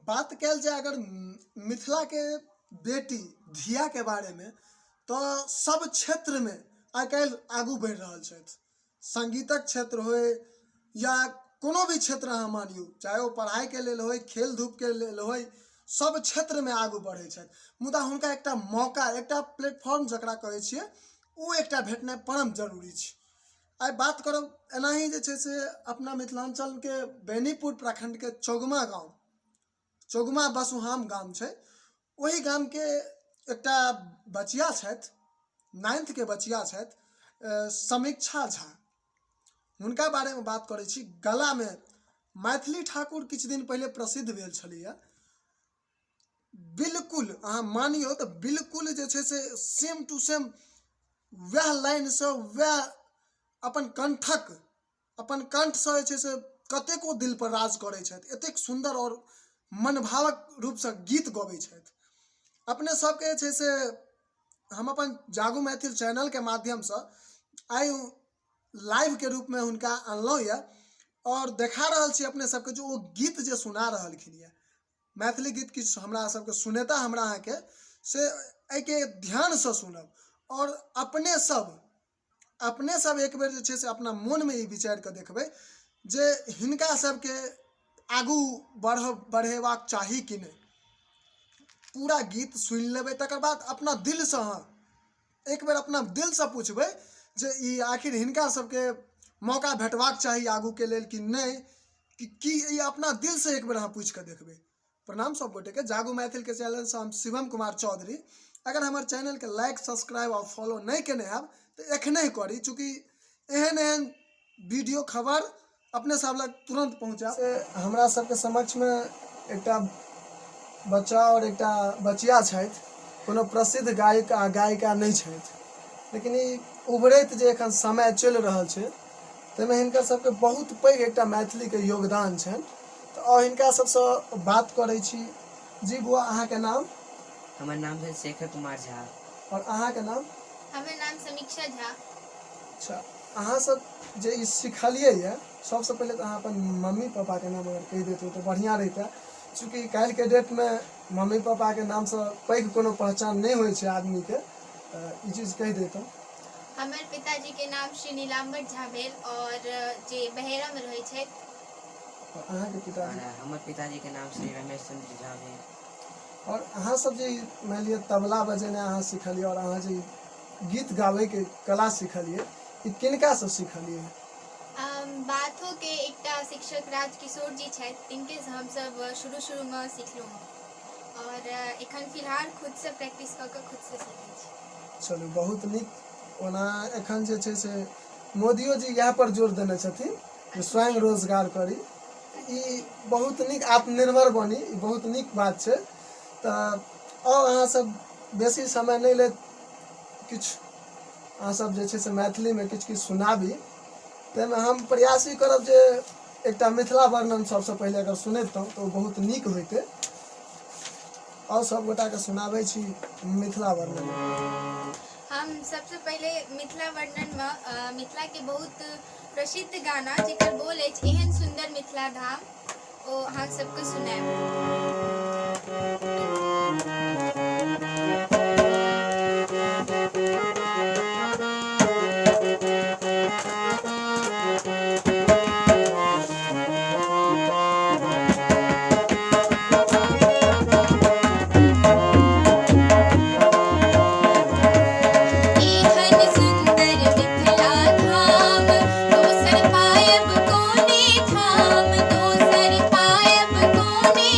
बात कल जाए अगर मिथिला के बेटी धिया के बारे में तो सब क्षेत्र में आई कल आगू बढ़ रहा है। संगीतक क्षेत्र हो या कोनो भी क्षेत्र अहाँ मानियो, चाहे वो पढ़ाई के लेल हो, खेल धूप के लेल हो, सब क्षेत्र में आगू बढ़े छथि। मुदा हुनका एकटा मौका, एकटा प्लेटफॉर्म जकरा कहै छियै, ओ एकटा भेटनाइ परम जरूरी छै। आई बात करब एनाही जे छै से अपना मिथिलांचल के बेनीपुर प्रखंड के चौगमा गाँव, चौगमा बसुहाम गाम छै। वही गाम के एकटा बचिया छथि, 9th के बचिया छथि, समीक्षा झा। हुनका बारे में बात करै छी। गला में मैथिली ठाकुर किछु दिन पहले प्रसिद्ध भेल छलिए। बिल्कुल अहाँ मानियो तो बिल्कुल जे छै से सेम टू सेम वह लाइन से वह अपन कंठ से जे छै से कतेको दिल पर राज करै छथि। एतेक सुंदर और मनभावक रूप से गीत गबै छथि। अपने सबके जे छै से हम अपन जागू मैथिल चैनल के माध्यम से आई लाइव के रूप में हुनका अनलहुँ ये और देखा रहल छी अपने सबके जो वो गीत जे सुना रहलखिन ये, मैथिली गीत किछु हमरा सबके सुनेता हमरा अहाँके से एहिके ध्यान से सुनब और अपने सब एक बेर जे छै से अपना मन में ई विचार के देखबै जे हिनका सबके आगू बढ़ेबाक चाही कि नहीं। पूरा गीत सुनि लेबै, तकर बाद अपना दिल से एक बेर अपना दिल से पूछबै जे ई आखिर हिनका सबके मौका भेटबाक चाही आगू के लेल कि नहीं, कि ई अपना दिल से एक बेर अहाँ पूछ के देखबै। प्रणाम सब गोटे के। जागू मैथिल के चैनल से हम शिवम कुमार चौधरी। अगर हमारे चैनल के लाइक, सब्सक्राइब और फॉलो नहीं केने हैब तो एखने करी, चूँकि एहन वीडियो खबर अपने सब लग तुरंत पहुँचा। हमरा सबके समक्ष में एकटा बच्चा और एकटा बचिया छथि। कोनो प्रसिद्ध गायक आ गायिका नहीं छथि, लेकिन ई उभरैत जे एखन समय चलि रहल छै ताहिमे हिनकर सबके बहुत पैघ एकटा मैथिली के योगदान छनि। तो हिनका सबसे बात करै छी। जी बुआ, अहाँ के नाम? हमर नाम है शेखर कुमार झा। और अहाँ के नाम? हमर नाम समीक्षा झा। अच्छा, अहाँ सब जे ई सिखलिए ये, सबसे पहले तो अहाँ अपन मम्मी पापा के नाम अगर कह देते तो बढ़िया रहता, चूँकि काल्हि के डेट में मम्मी पापा के नाम से पैघ कोनो पहचान नहीं होइ छै आदमी के, ई चीज कह देता। हमर पिताजी के नाम श्री नीलाम्बर झा भेल और जे बहेरा में रहै छै। और अहाँ के पिताजी? हमर पिताजी के नाम श्री रमेश चंद्र झा भेल। और अहाँ सब जे मान लिअ तबला बजेनाइ अहाँ सिखलिए और अहाँ जे गीत गाबै के कला सिखलिए, ई किनका से सिखलिए? बाथो के एकटा शिक्षक राजकिशोर जी छथि, तिनके से हम सब शुरू में सिखलहुँ और एखन फिलहाल खुद से प्रैक्टिस क के खुद से सीखै छी। चलू बहुत नीक। ओना एखन जे छै से मोदियो जी यहाँ पर जोर देने छथिन जे स्वयं रोजगार करी, ई बहुत नीक, आत्मनिर्भर बनी, ई बहुत नीक बात छै। तो अहाँ सब बेसी समय नहीं ले, किछु अहाँ सब जे छै से मैथिली में किछु सुनाबी। ताहिमे हम प्रयास ई करब जे एकटा मिथिला वर्णन सबसे पहले अगर सुनैतहुँ तो बहुत नीक होइते। और सब गोटा के सुनाबै छी मिथिला वर्णन। हम सबसे पहले मिथिला वर्णन में मिथिला के बहुत प्रसिद्ध गाना जेकर बोल अछि एहन सुंदर मिथिला धाम, ओ अहाँ सबके सुनाएब। दोसर पायब कोने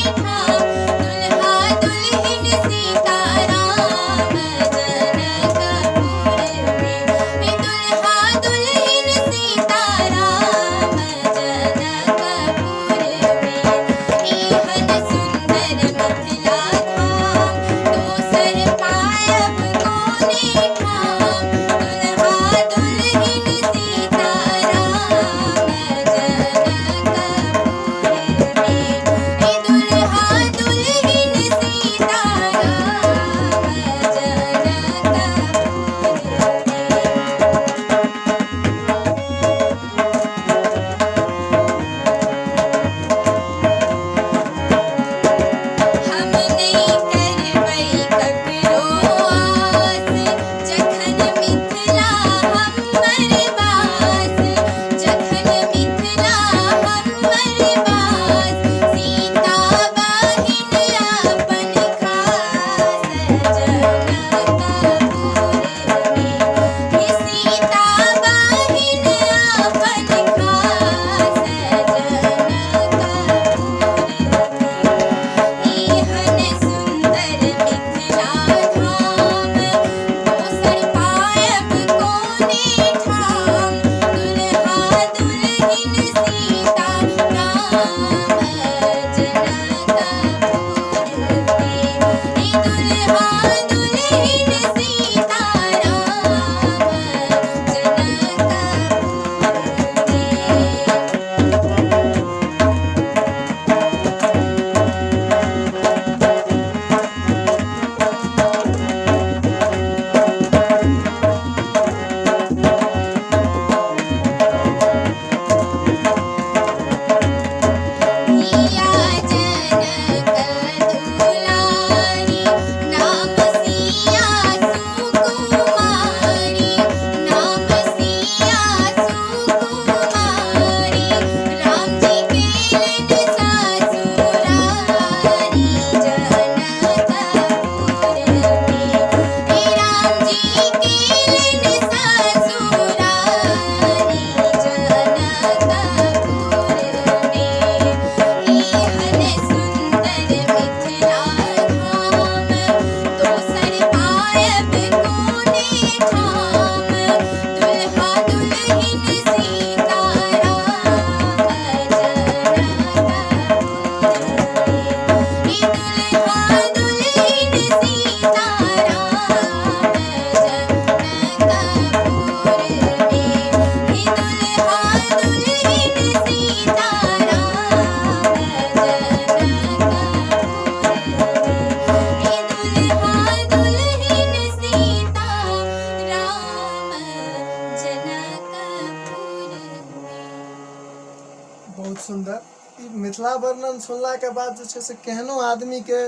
वर्णन सुनला के बाद जे छै से केहनो आदमी के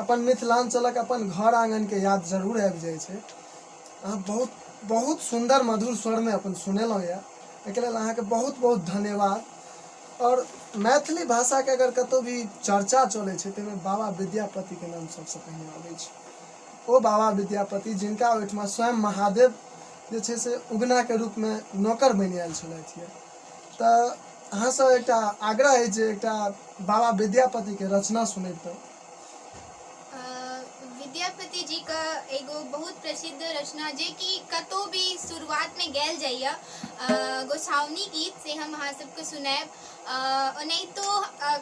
अपन मिथिलांचलक अपन घर आंगन के याद जरूर आबि जाइ छै। अहाँ बहुत बहुत सुंदर मधुर स्वर में अपन सुनेलहुँ यऽ, एहिके लेल अहाँके बहुत बहुत धन्यवाद। और मैथिली भाषा के अगर कतौ भी चर्चा चलै छै ताहिमे बाबा विद्यापति के नाम सबसे पहिने आबै छै। ओ बाबा विद्यापति जिनका ओहिठमा स्वयं महादेव जे छै से उगना के रूप में नौकर बनि आयल छलथि यऽ। तऽ अहाँसँ एकटा आग्रह अछि जे एकटा बाबा विद्यापति के रचना सुनैबतहुँ। विद्यापति जी का एगो बहुत प्रसिद्ध रचना जे कि कतो भी शुरुआत में गायल जाइए गोसाउनी गीत से हम अहाँ सबके सुनाएब। नहीं तो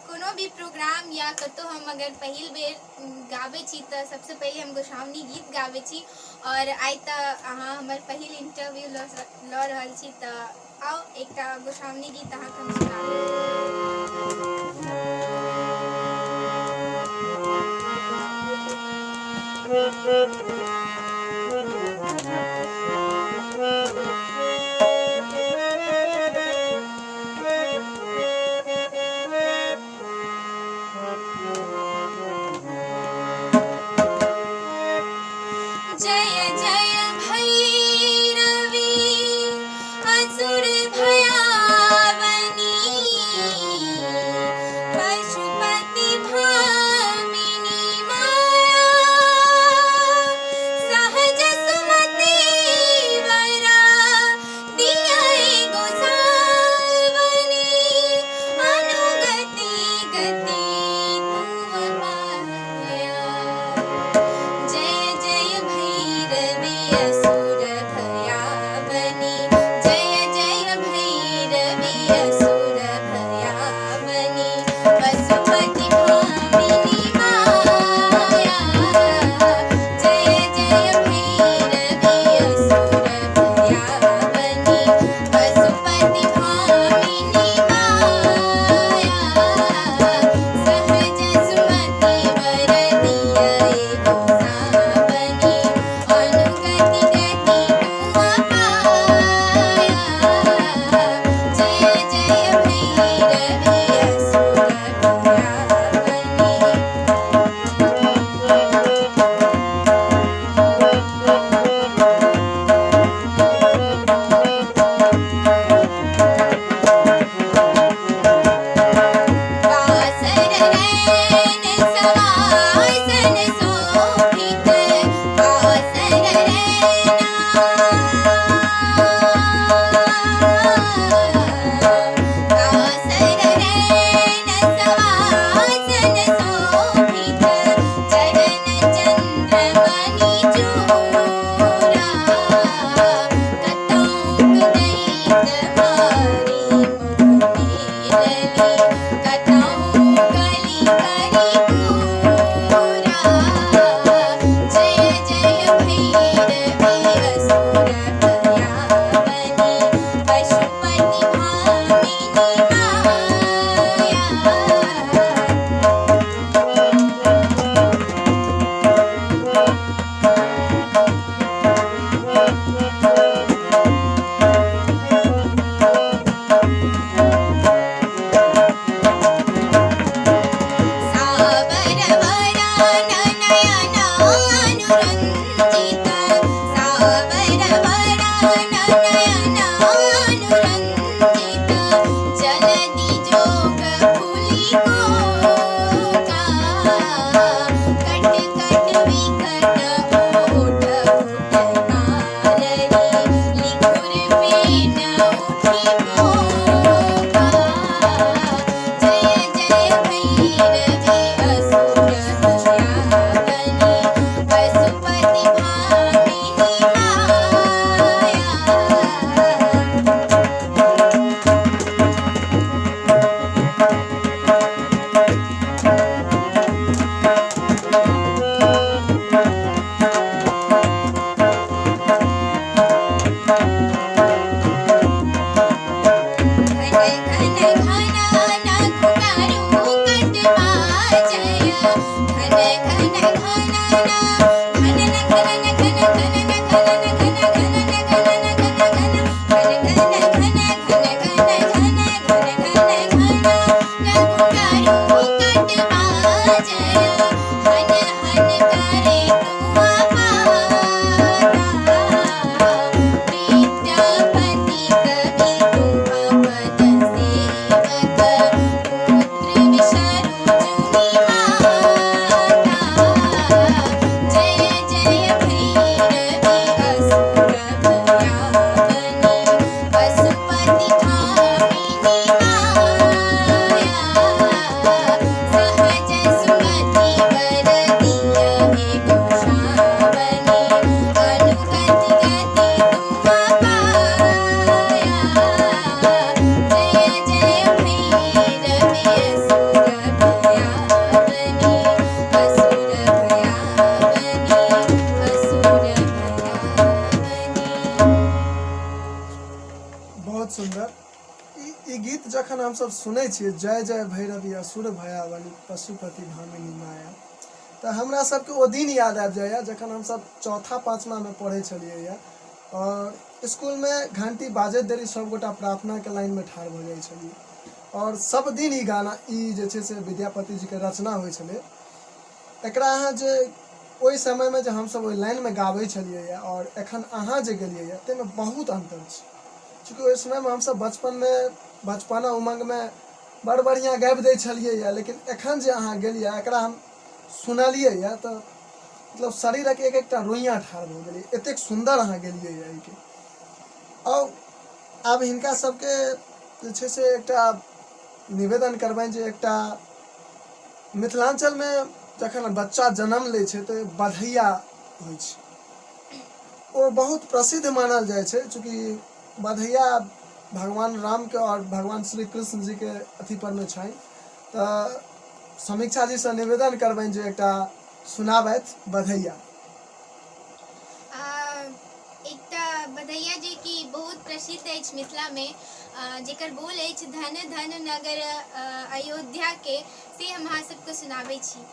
कोनो भी प्रोग्राम या कतो हम अगर पहिल बेर गाबै छी तऽ सबसे पहले हम गोसाउनी गीत गाबै छी। और आइ तऽ अहाँ हमर पहिल इंटरव्यू लऽ रहल छी, तऽ आओ एकटा गोसाउनी गीत अहाँके हम सुनाबी। जय जय भैरवी असुर भयावनी, पशुपति भामिनी माया, सहज सुमति वरा दियै गोसावनी, अनुगति गति तुम पाया। जय जय भैरवी असुर भयावनी, जय जय भैरवी असुर भयावनी, पशुपति भामिनी माया, जय जय भैरवी असुर भयावनी, पशुपति भामिनी माया, सहज सुमति वर दियै गोसावनी, अनुगति गति तुम पाया। जय जय भैरवी असुर भयावनी। वासर रैन सवासन शोभित, वासर रैना, वासर रैन सवासन शोभित, चरण चंद्रमणि चूड़ा, कतौक दैत मारी मुख मेलली, कतौक कली करी पूरा। जय जय भैरवी असुर भयावनी, पशुपति भामिनी माया। सावर वरान नयन अनुरंजित, सावर वरान नयन अनुरंजित, जलधि जोग फूलि कोका, कट कट विकट ओठ फुटकाररी, लिखुर फेन उठि पोका। जय जय भैरवी असुर भयावनी, पशुपति भामिनी माया। घन हम सब सुनै छियै जय जय भैरवी असुर भया वाली पशुपति भामिनी माया, तो हमरा सबके ओ दिन याद आबि जाइए जखन हमसब चौथा पाँचमामे पढ़ै छलियै और स्कूलमे घंटी बाजैत देरी सबगोटा प्रार्थनाके लाइनमे ठाढ़ भऽ जाइ छलियै और सब दिन ई गाना ई जे छै से विद्यापति जीके रचना होइ छलै। एकरा अहाँ जे ओहि समयमे जे हमसब ओहि लाइनमे गाबै छलियै और एखन अहाँ जे गेलियै ताहिमे बहुत अन्तर छै, चूँकि ओहि समयमे हमसब बचपना उमङ्गमे बड़ बढ़िआँ गाबि दै छलियै, लेकिन एखन जे अहाँ गेलियै एकरा हम सुनलियै तऽ मतलब शरीरक एक एकटा रोइयाँ ठाढ़ भऽ गेलै, एतेक सुन्दर अहाँ गेलियै एहिके। और आब हिनका सबके जे छै से एकटा निवेदन करबनि जे एकटा मिथिलाञ्चलमे जखन बच्चा जन्म लै छै तऽ बधैया होइ छै, ओ बहुत प्रसिद्ध मानल जाइ छै, चूँकि बधैया भगवान रामके और भगवान श्री कृष्ण जीके अथी परमे छनि। तऽ समीक्षा जीसँ निवेदन करबनि जे एकटा सुनाबथि बधैया। एकटा बधैया जे कि बहुत प्रसिद्ध अछि मिथिलामे, जेकर बोल अछि धन धन नगर अयोध्या के, से हम अहाँ सबके सुनाबै छी।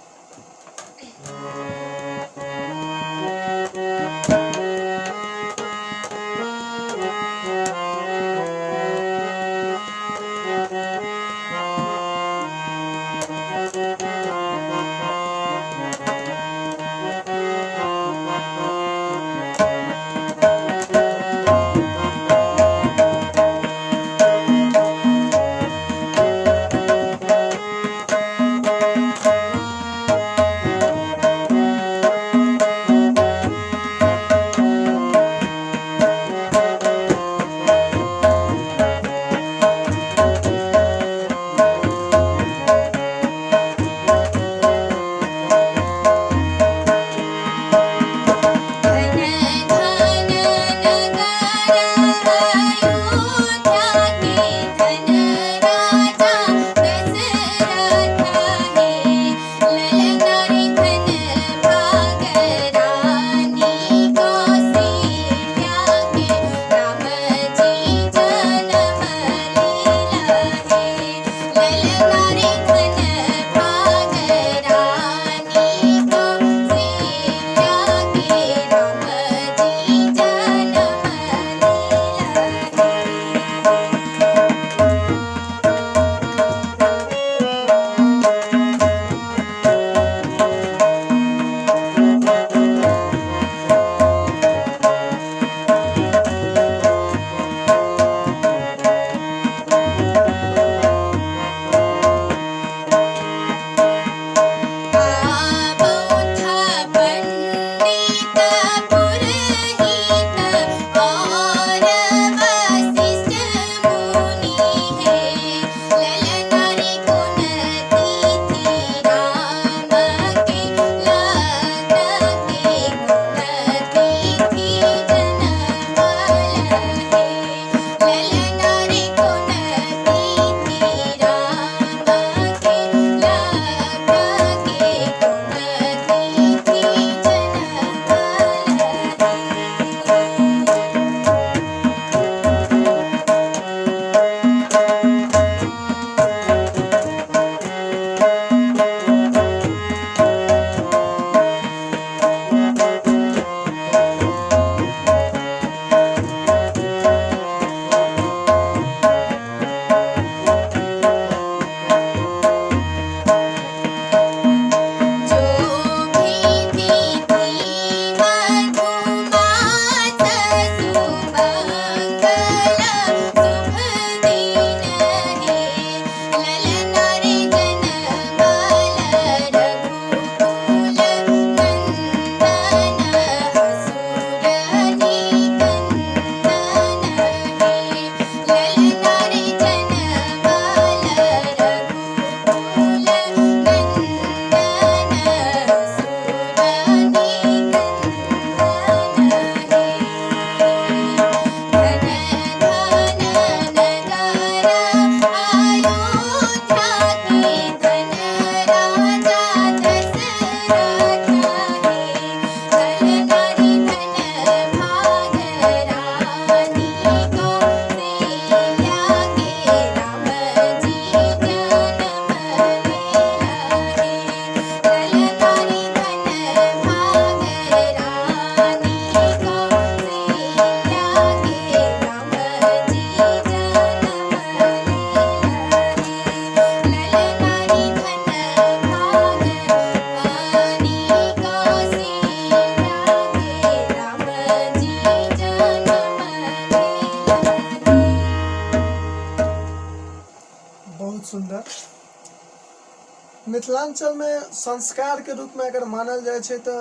मिथिलांचल में संस्कार के रूप में अगर मानल जाए छे तो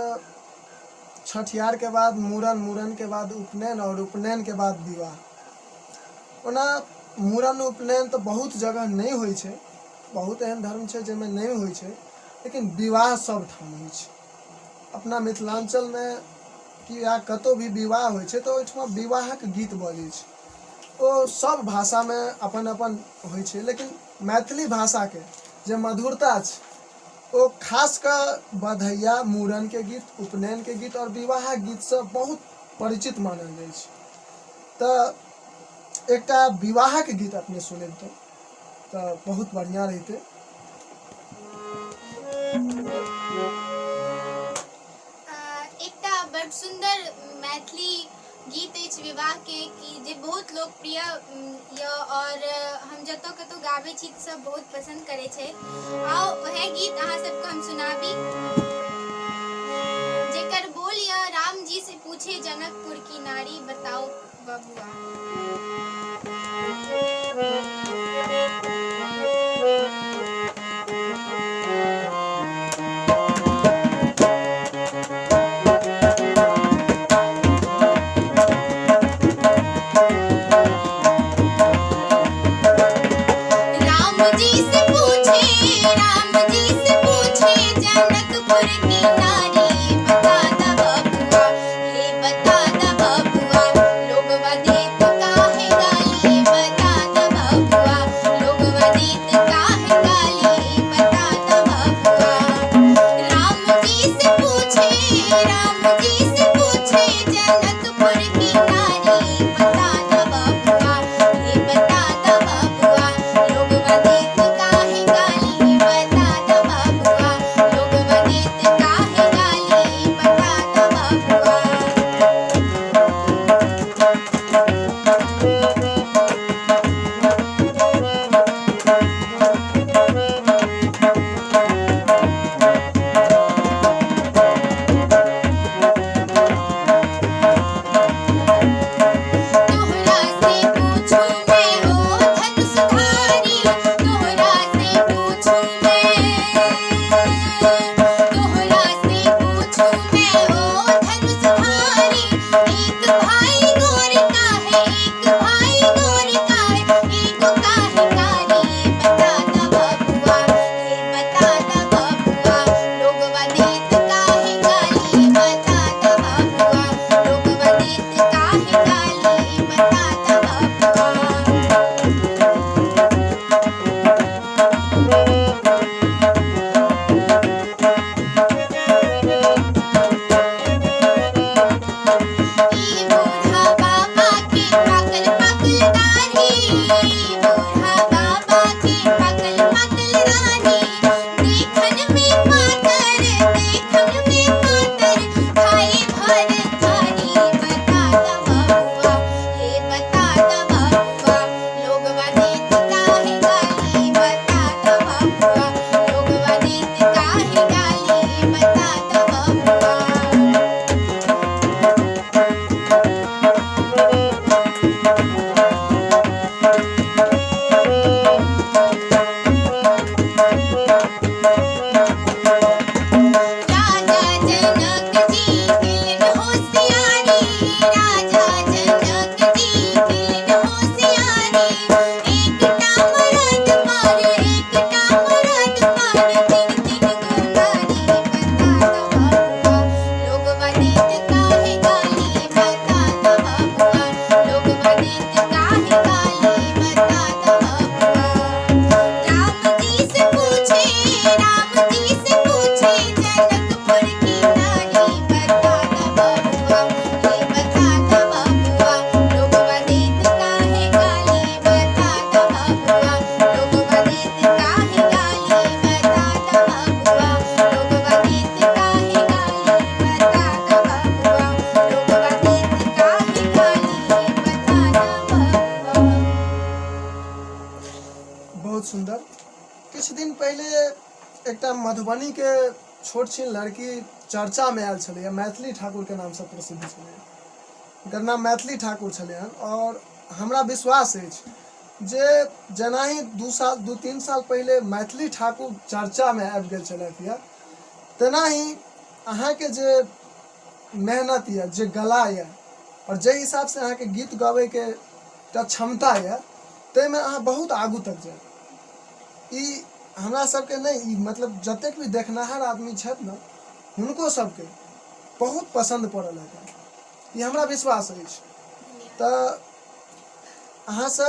छठियार के बाद मूड़न, मूड़न के बाद उपनयन और उपनयन के बाद विवाह। ओना मूड़न उपनयन तो बहुत जगह नहीं होइ छे, बहुत एहन धर्म छे जेमे नहीं होइ छे, लेकिन विवाह सब ठाम होइ छे। अपना मिथिलांचल में कि या कतौ भी विवाह होइ छे तो ओहिठमा विवाहक गीत बजै छे। ओ सब भाषा में अपन अपन होइ छे, लेकिन मैथिली भाषा के जे मधुरता छे ओ खास कर बधैया, मूड़न के गीत, उपनयन के गीत और विवाह गीत से बहुत परिचित मानल जाइ छे। तो एकटा विवाह के गीत अपने सुने तो बहुत बढ़िया रहते। एकटा बड़ सुंदर मैथिली गीत अछि विवाह के कि जे बहुत लोकप्रिय य और हम जतौ कतौ गाबै छी तऽ सब बहुत पसंद करे छै। आओ वह गीत अहाँ सबके हम सुनाबी जेकर बोल य राम जी से पूछे जनकपुर की नारी, बताओ बबुआ। सुंदर। कुछ दिन पहले एक मधुबनी के छोट छिन लड़की चर्चा में आयल छलै, मैथिली ठाकुर के नाम से प्रसिद्ध छलै। एकर नाम मैथिली ठाकुर छलै और हमरा विश्वास अछि जे जेना ही 2-3 साल पहले मैथिली ठाकुर चर्चा में आबि गेल छलथि यऽ, तेना ही अहाँके जे मेहनत यऽ, जे गला यऽ, और जे हिसाब से अहाँके गीत गबैके एकटा क्षमता यऽ, ताहिमे अहाँ बहुत आगू तक जायब। ई हमरा सबके नहीं, ई मतलब जतेक भी देखनाहार आदमी छथि ने, हुनको सबके बहुत पसंद पड़ल है, ई हमरा विश्वास अछि। तऽ अहाँ से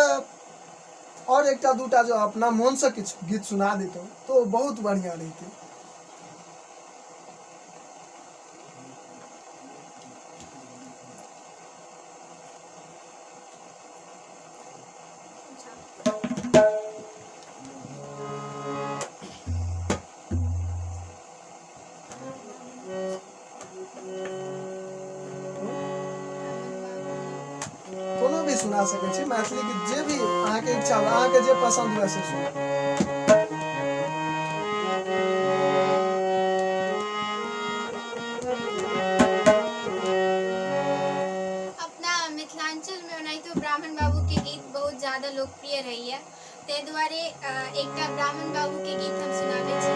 और एकटा दूटा जो अपना मन से किछु गीत सुना देतौ तो बहुत बढ़िया रहितै। कोनो भी सुना सकै छी, मैथिली गीत जे भी अहाँके इच्छा हो, अहाँके जे पसंद हुए से सुनू। अपना मिथिलांचल में ओनाहितो ब्राह्मण बाबू के गीत बहुत ज्यादा लोकप्रिय रही है, ताहि दुआरे एकटा ब्राह्मण बाबू के गीत हम सुनाबै छी।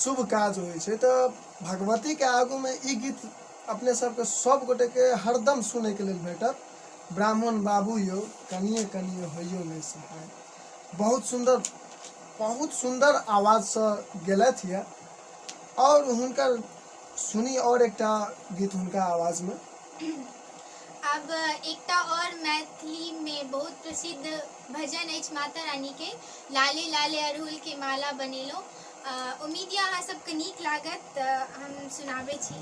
शुभ काज होइ छै तऽ भगवती के आगू में ई गीत अपने सबके सब गोटे के हरदम सुनै के लेल भेटत। ब्राह्मण बाबू यौ कनिए कनिए होइयो में सहाय। बहुत सुंदर आवाज से गेलथि है। और हुनकर सुनी और एकटा गीत हुनका आवाज में। अब एकटा और मैथिली में बहुत प्रसिद्ध भजन अछि माता रानी के, लाले लाले अड़हुल के माला बनेलो। उम्मीद यऽ अहाँ सबके नीक लागत, हम सुनाबै छी।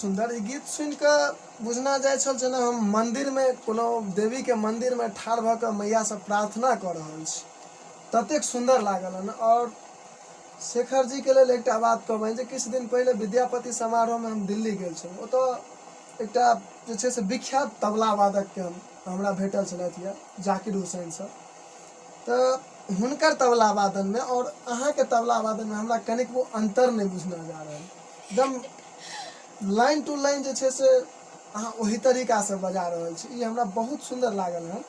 सुंदर ई गीत सुन के बुझना जाय छल जेना हम मंदिर में कोनो देवी के मंदिर में ठाढ़ भ के मैया से प्रार्थना कर रहल छी, ततेक सुंदर लागल हन। और शेखर जी के लिए एक बात कहबनि जे किछु दिन पहले विद्यापति समारोह में हम दिल्ली गेल छलहुँ, ओतऽ एकटा जे छै से विख्यात तबला वादक के हमरा भेटल छलथि जाकिर हुसैन सर। तऽ हुनकर तबला वादन में और अहाँ के तबला वादन में हमरा कनिक वो अंतर नहीं बुझना जा रहा है। एकदम लाइन टू लाइन जे छै से अहाँ वही तरीका से बजा रहल छी, ई हमरा बहुत सुंदर लागल है।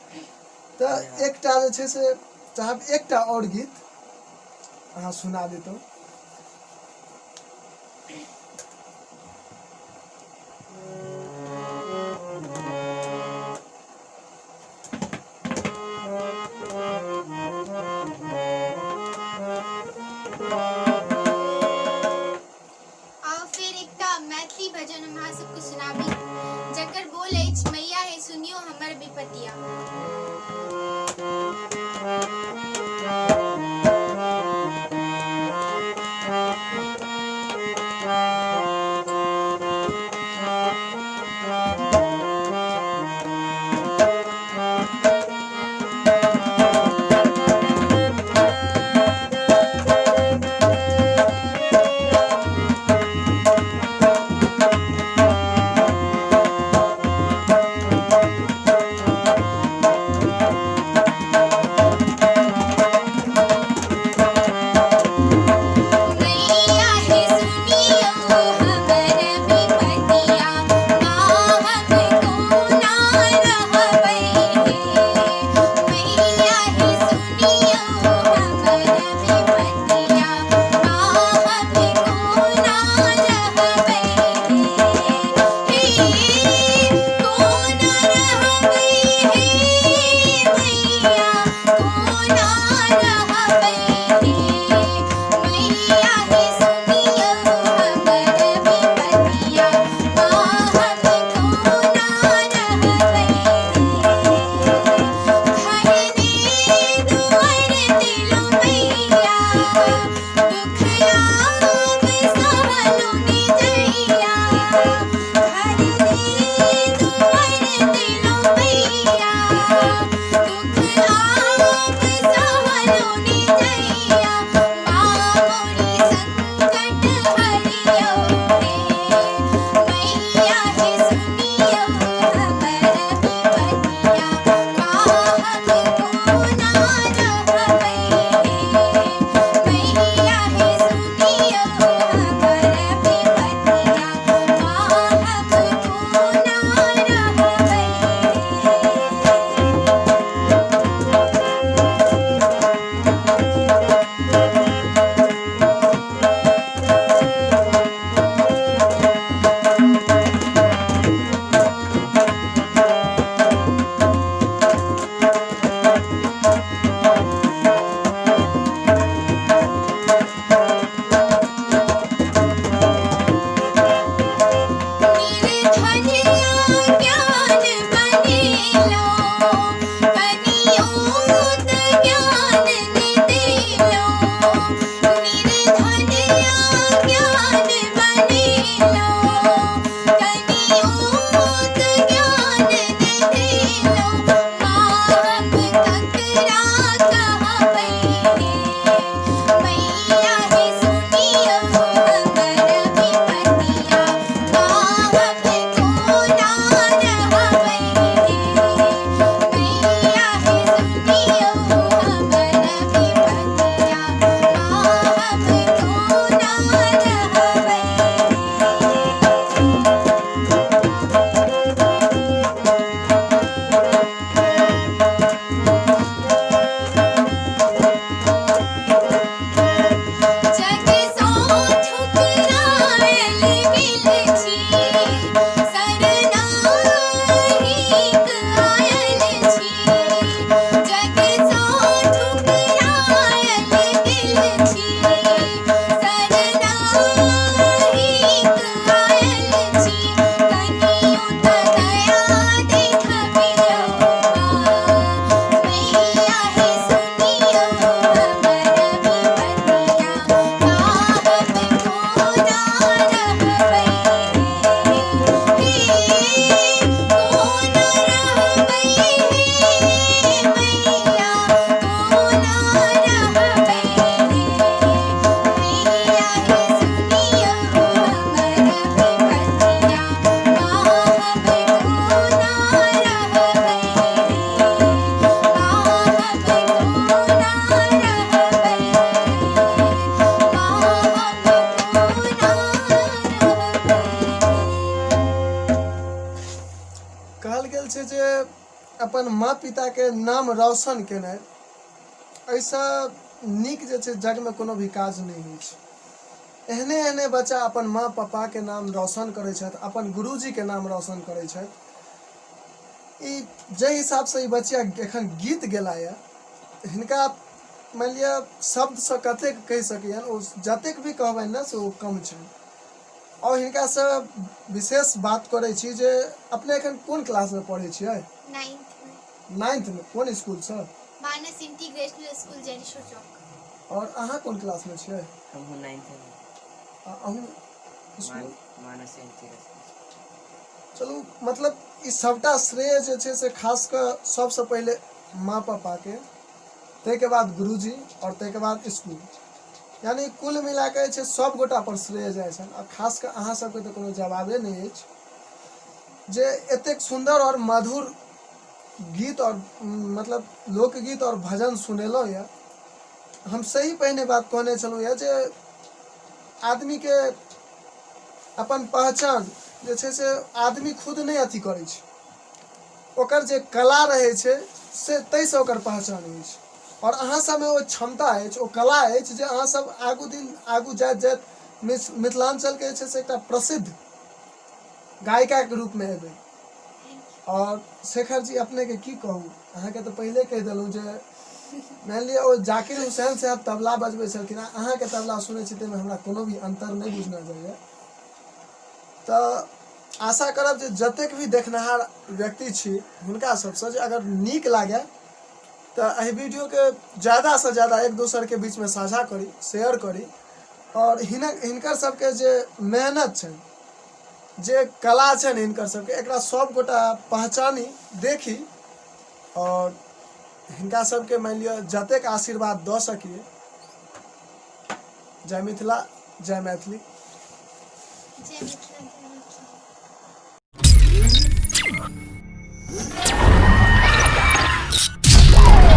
तो एकटा जे छै से चाहब एकटा और गीत अहाँ सुना देतौ। फिर एकटा मैथिली भजन हम अहाँ सबके सुनाबी जकर बोल अछि मैया हे सुनियो हमर विपतिया। अपन माँ पिता के नाम रोशन केनाइ ऐसा नीक जे छै जग में कोनो भी काज नहीं होइ छै। एहने एहने बच्चा अपन माँ पापा के नाम रोशन करै छथि, अपन गुरुजी के नाम रोशन करै छथि। ई जे हिसाब से ई बच्चा एखन गीत गेला या हिनका मान लिअ शब्द से कतेक कहि सकियन, ओ जतेक भी कहबनि ना से ओ कम छनि। और हिनका से विशेष बात करै छी जे अपने एखन कोन क्लास में पढ़ै छियै? 9th में। कोन स्कूल से? मानस इंटीग्रेशनल स्कूल जैनेश्वर चौक। और अहाँ कोन क्लास में छियै? हम 9th में। अहूँ स्कूल मानस इंटीग्रेशनल। चलू मतलब ई सबटा श्रेय जे छै से खास कर सबसे पहले माँ पापा के, ताहिके बाद गुरुजी और ताहिके बाद स्कूल, यानी कुल मिला के जे छै सब गोटा पर श्रेय जाइ छनि। आ खास कर अहाँ सबके तऽ कोनो जवाबे नहीं अछि जे एतेक सुंदर और मधुर गीत और मतलब लोकगीत और भजन सुनेलहुँ या। हम सही पहिने बात कहने छलहुँ या जे आदमी के अपन पहचान जे छै से आदमी खुद नहीं अथी करै छै, ओकर जे कला रहै छै से ताहिसँ ओकर पहचान होइ छै। और अहाँ सबमे ओ क्षमता अछि, ओ कला अछि जे अहाँ सब आगू जाइत जाइत मिथिलांचल के जे छै से एकटा प्रसिद्ध गायिका के रूप में एबै। और शेखर जी अपने के की कहू, अहाँ के तो पहले कह देलहुँ जे मान लिअ ओ जाकिर हुसैन साहब तबला बजबै छलखिन, अहाँ के तबला सुनै छी ताहिमे हमरा कोनो भी अंतर नहीं बुझना जाइए। तऽ आशा करब जे जतेक भी देखनिहार व्यक्ति छी हुनका सबसँ जे अगर नीक लागे तो एहि वीडियो के ज़्यादा से ज़्यादा एक दोसर के बीच में साझा करी, शेयर करी। और हिनकर सबके जे मेहनत छनि, जे कला छनि हिनकर सबके, एकरा सब गोटा पहचानी, देखी और हिनका सबके मान लिअ जतेक आशीर्वाद दऽ सकिए। जय मिथिला, जय मैथिली। जय मिथिला, जय मैथिली।